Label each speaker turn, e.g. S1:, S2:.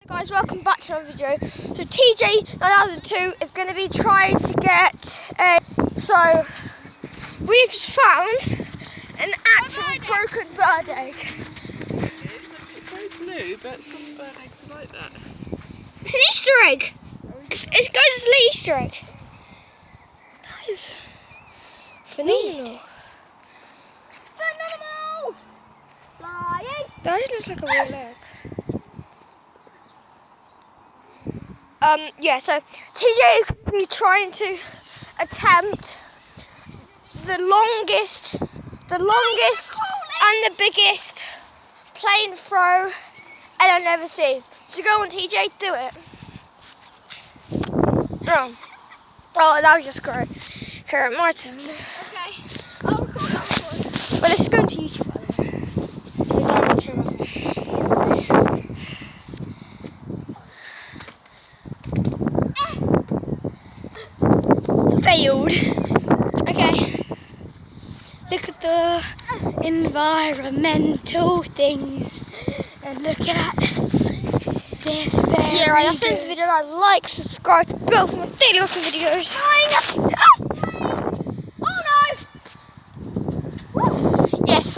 S1: Guys, welcome back to another video. So TJ 9002 is going to be trying to get a... So, we've found an actual broken bird egg.
S2: It's very blue, but some bird eggs are like that.
S1: It's an Easter egg. It's guys, it's an Easter egg. That is phenomenal. Phenomenal! Flying! That looks like a real egg. Yeah, so TJ is going to be trying to attempt the longest and the biggest plane throw I've ever seen. So go on, TJ, do it. Oh, that was just great. Okay, my turn.
S3: Okay, I'll record.
S1: Well, this is going to YouTube, by the way. So don't show my face. Failed. Okay. Look at the environmental things. And look at this very
S3: Yeah, right, that's the end of the video, guys.
S1: Like, subscribe, go for my daily awesome videos.
S3: Oh no!
S1: Yes,